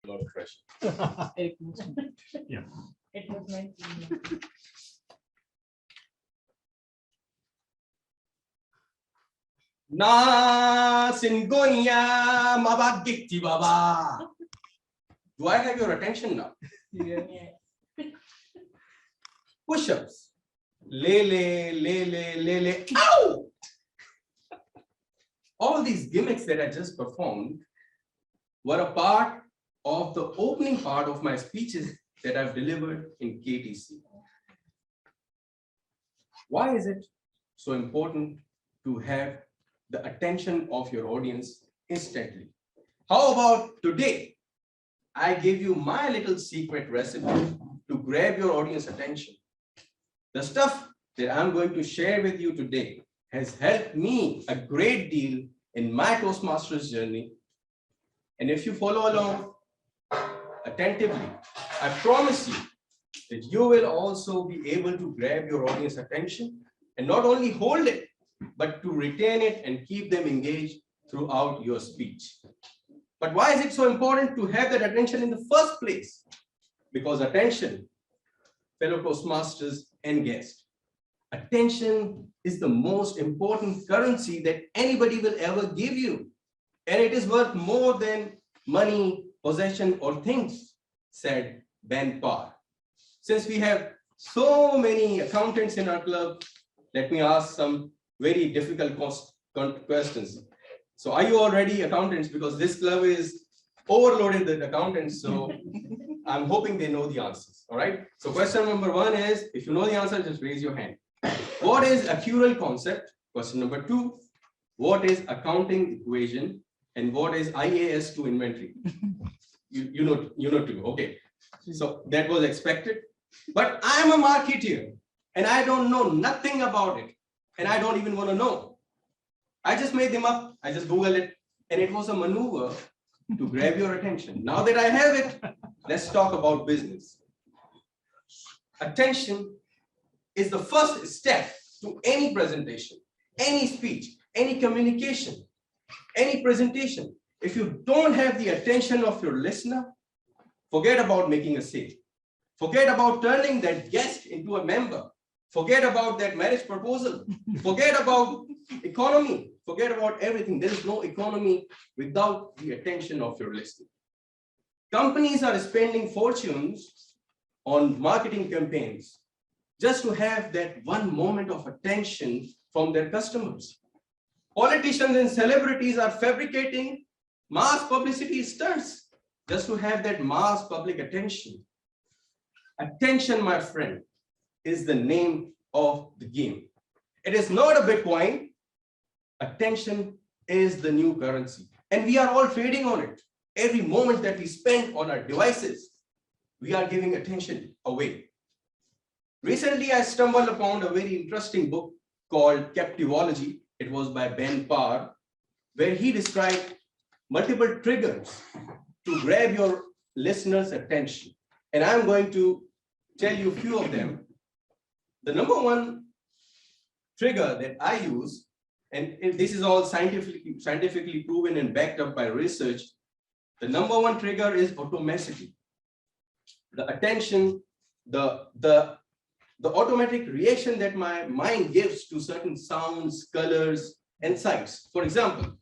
A lot of pressure. Yeah. It was meant to be. Na singoya mabagikti baba. Do I have your attention now? Yes. Push-ups. Lele. Ow! All these gimmicks that I just performed were a part of the opening part of my speeches that I've delivered in KTC. Why is it so important to have the attention of your audience instantly? How about today? I gave you my little secret recipe to grab your audience attention. The stuff that I'm going to share with you today has helped me a great deal in my Toastmasters journey. And if you follow along attentively, I promise you that you will also be able to grab your audience attention and not only hold it, but to retain it and keep them engaged throughout your speech. But why is it so important to have that attention in the first place? Because attention, fellow Toastmasters and guests, attention is the most important currency that anybody will ever give you. And it is worth more than money, possession, or things, said Ben Parr. Since we have so many accountants in our club, let me ask some very difficult questions. So are you already accountants? Because this club is overloaded with accountants. So I'm hoping they know the answers. All right. So question number one is, if you know the answer, just raise your hand. What is accrual concept? Question number two, what is accounting equation? And what is IAS to inventory? You know too. Okay. So that was expected. But I'm a marketeer and I don't know nothing about it. And I don't even want to know. I just made them up. I just Googled it. And it was a maneuver to grab your attention. Now that I have it, let's talk about business. Attention is the first step to any presentation, any speech, any communication, any presentation. If you don't have the attention of your listener, forget about making a sale. Forget about turning that guest into a member. Forget about that marriage proposal. Forget about economy. Forget about everything. There is no economy without the attention of your listener. Companies are spending fortunes on marketing campaigns just to have that one moment of attention from their customers. Politicians and celebrities are fabricating mass publicity stunts just to have that mass public attention. Attention, my friend, is the name of the game. It is not a Bitcoin. Attention is the new currency. And we are all trading on it. Every moment that we spend on our devices, we are giving attention away. Recently, I stumbled upon a very interesting book called Captivology. It was by Ben Parr, where he described multiple triggers to grab your listeners' attention. And I'm going to tell you a few of them. The number one trigger that I use, and this is all scientifically proven and backed up by research, the number one trigger is automaticity. The attention, the automatic reaction that my mind gives to certain sounds, colors, and sights. For example,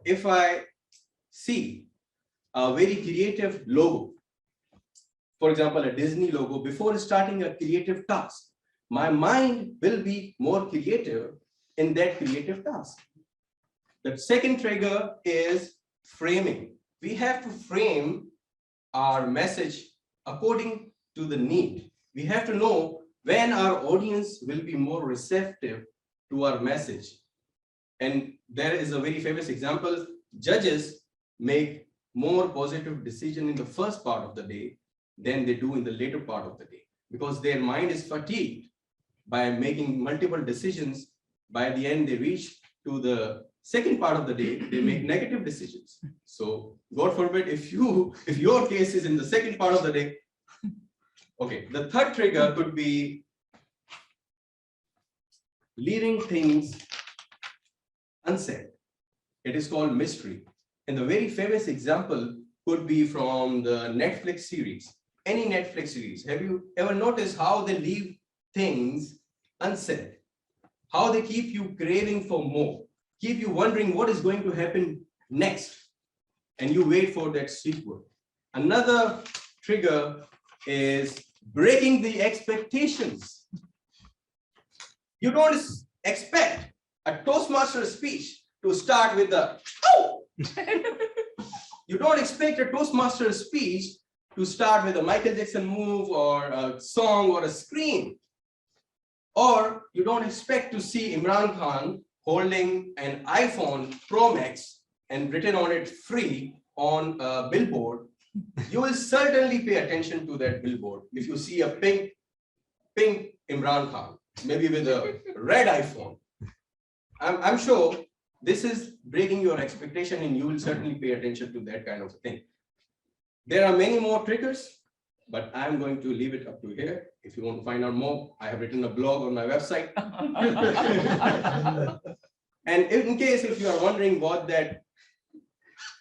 if I see a very creative logo, for example, a Disney logo, before starting a creative task, my mind will be more creative in that creative task. The second trigger is framing. We have to frame our message according to the need. We have to know when our audience will be more receptive to our message. And there is a very famous example. Judges make more positive decisions in the first part of the day than they do in the later part of the day, because their mind is fatigued by making multiple decisions. By the end, they reach to the second part of the day, they make negative decisions. So God forbid if your case is in the second part of the day. Okay, the third trigger could be leaving things unsaid. It is called mystery. And the very famous example could be from the Netflix series, any Netflix series. Have you ever noticed how they leave things unsaid? How they keep you craving for more, keep you wondering what is going to happen next, and you wait for that sequel. Another trigger is breaking the expectations. You don't expect a Toastmasters speech to start with a oh. You don't expect a Toastmasters speech to start with a Michael Jackson move or a song or a scream. Or you don't expect to see Imran Khan holding an iPhone Pro Max and written on it free on a billboard. You will certainly pay attention to that billboard if you see a pink Imran Khan, maybe with a red iPhone. I'm sure this is breaking your expectation and you will certainly pay attention to that kind of thing. There are many more triggers, but I'm going to leave it up to here. If you want to find out more, I have written a blog on my website. And in case if you are wondering what that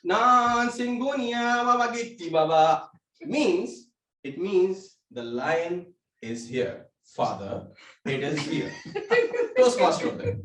Nan Singonia Baba Gitti Baba means, it means the lion is here. Father, it is here. Toastmaster of them.